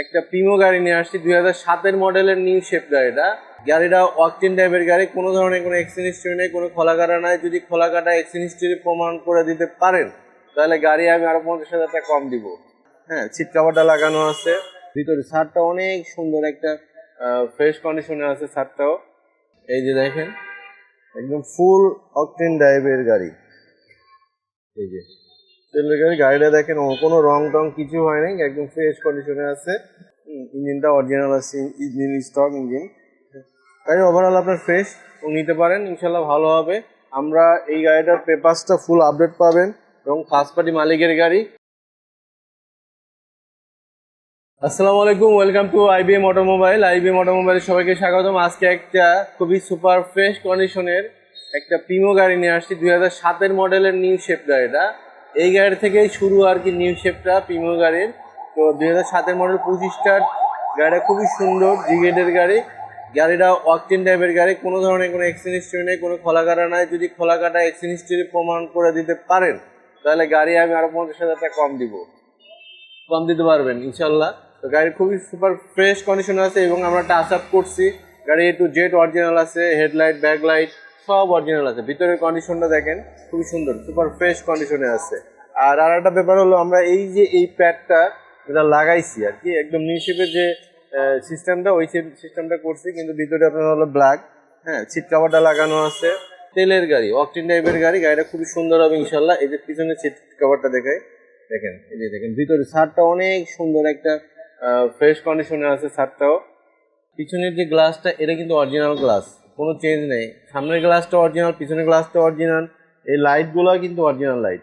একটা প্রিমো গাড়ি নিয়ে আসছি 2007-এর মডেলের নিউ শেপ গাড়িটা ওয়াকটেন টাইপের গাড়ি। কোনো ধরনের কোনো এক্সচেঞ্জ হিস্ট্রি নেই, কোনো খোলাকাটা নাই। যদি খোলাকাটা এক্সচেঞ্জ হিস্ট্রি প্রমাণ করে দিতে পারেন তাহলে গাড়ি আমি আরো 50,000 টাকা কম দিব। হ্যাঁ, সিট কভারটা লাগানো আছে, ভিতরে ছাদটা অনেক সুন্দর, একটা ফ্রেশ কন্ডিশনে আছে ছাদটাও। এই যে দেখেন, একদম ফুল অকটেন ড্রাইভের গাড়ি। এই যে তেলের গাড়ি, গাড়িটা দেখেন কোনো রং টং কিছু হয় নাই, একদম ফ্রেশ কন্ডিশনে আছে। ইঞ্জিনটা অরিজিনাল আছে, ইঞ্জিন স্টক ইঞ্জিন। গাড়ি ওভারঅল আপনার ফ্রেশ নিতে পারেন, ইনশাল্লাহ ভালো হবে। আমরা এই গাড়িটার পেপারসটা ফুল আপডেট পাবেন এবং ফার্স্ট পার্টি মালিকের গাড়ি। আসসালামু আলাইকুম, welcome to IBM automobile. IBM automobile সবাইকে স্বাগতম। আজকে একটা খুবই সুপার ফ্রেশ কন্ডিশনের একটা প্রিমো গাড়ি নিয়ে আসছি 2007-এর মডেলের নিউ শেপ গাড়িটা। এই গাড়ি থেকেই শুরু আর কি নিউ শেপটা প্রিমো গাড়ির। তো 2007-এর মডেল 25 স্টার গাড়িটা, খুবই সুন্দর জিগেটের গাড়ি। গাড়িটা ওয়াকটেন টাইপের গাড়ি, কোনো ধরনের কোনো এক্সচেঞ্জ হিস্ট্রি নেই, কোনো খোলাকাটা নাই। যদি খোলাকাটা এক্সচেঞ্জ হিস্ট্রি প্রমাণ করে দিতে পারেন তাহলে গাড়ি আমি আরো 50,000 টাকা কম দিতে পারবেন ইনশাল্লাহ। তো গাড়ি খুবই সুপার ফ্রেশ কন্ডিশনে আছে এবং আমরা টাচ আপ করছি। গাড়ি A to Z অরিজিনাল আছে, হেডলাইট ব্যাকলাইট সব অরিজিনাল আছে। ভিতরের কন্ডিশনটা দেখেন, খুবই সুন্দর, সুপার ফ্রেশ কন্ডিশনে আছে। আর একটা ব্যাপার হলো, আমরা এই প্যাডটা যেটা লাগাইছি আর কি, একদম নিউ শেপের যে সিস্টেমটা, ওই সিস্টেমটা করছি, কিন্তু ভিতরে আপনার হলো ব্ল্যাক। হ্যাঁ, সিট কভারটা লাগানো আছে। তেলের গাড়ি, অকটেন টাইপের গাড়ি। গাড়িটা খুবই সুন্দর হবে ইনশাল্লাহ। এই যে পিছনে সিট কভারটা দেখায়, দেখেন, এই যে দেখেন ভিতরে ছাদটা অনেক সুন্দর, একটা ফ্রেশ কন্ডিশনে আছে ছাদটাও। পিছনের যে গ্লাসটা, এটা কিন্তু অরিজিনাল গ্লাস, কোনো চেঞ্জ নেই। সামনের গ্লাসটা অরিজিনাল, পিছনের গ্লাসটা অরিজিনাল। এই লাইটগুলো কিন্তু অরিজিনাল লাইট।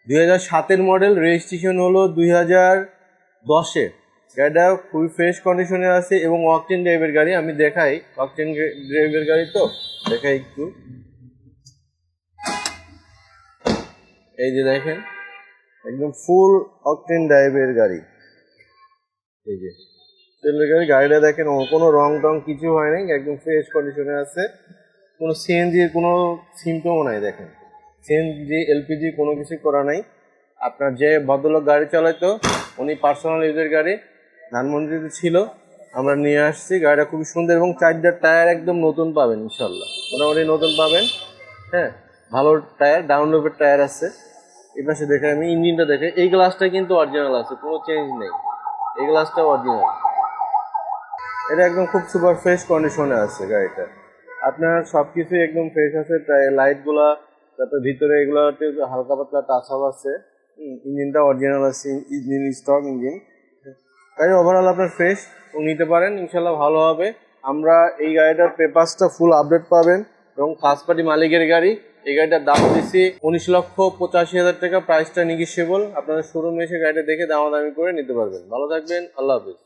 2007-এর মডেল, রেজিস্ট্রেশন হলো 2010-এ। গাড়িটা খুবই ফ্রেশ কন্ডিশনে আছে এবং ওয়াকটেন ড্রাইভের গাড়ি। আমি দেখাই, ওয়াকটেন ড্রাইভের গাড়ি তো দেখাই একটু। এই যে দেখেন, একদম ফুল অকটেন ড্রাইভের গাড়ি। এই যে তেলের গাড়ি, গাড়িটা দেখেন কোনো রং টং কিছু হয় নাই, একদম ফ্রেশ কন্ডিশনে আছে। কোনো সিএনজির কোনো সিমটমও নাই। দেখেন, সিএনজি এলপিজি কোনো কিছু করা নাই। আপনার যে ভদ্রলোক গাড়ি চালাইতো, উনি পার্সোনাল ইউজের গাড়ি, ধানমন্ডিতে ছিল, আমরা নিয়ে আসছি। গাড়িটা খুবই সুন্দর এবং চারটার টায়ার একদম নতুন পাবেন ইনশাল্লাহ, মোটামুটি নতুন পাবেন। হ্যাঁ, ভালো টায়ার, ডাউন লোপের টায়ার আছে। এই পাশে দেখে আমি ইঞ্জিনটা দেখে, এই গ্লাসটা কিন্তু অরিজিনাল আছে, কোনো চেঞ্জ নেই। এই গ্লাসটাও অরিজিনাল। এটা একদম খুব সুপার ফ্রেশ কন্ডিশনে আছে গাড়িটা। আপনার সব কিছুই একদম ফ্রেশ আছে। লাইটগুলা, তারপর ভিতরে এগুলোতে হালকা পাতলা টাচ আপ আছে। ইঞ্জিনটা অরিজিনাল আছে, ইঞ্জিন স্টক ইঞ্জিন। গাড়ি ওভারঅল আপনার ফ্রেশ নিতে পারেন, ইনশাল্লাহ ভালো হবে। আমরা এই গাড়িটার পেপারসটা ফুল আপডেট পাবেন এবং ফার্স্ট পার্টি মালিকের গাড়ি। এই গাড়িটার দাম দিচ্ছি 19,85,000 টাকা। প্রাইসটা নেগোশিয়েবল, আপনারা শোরুমে এসে গাড়িটা দেখে দামাদামি করে নিতে পারবেন। ভালো থাকবেন, আল্লাহ হাফিজ।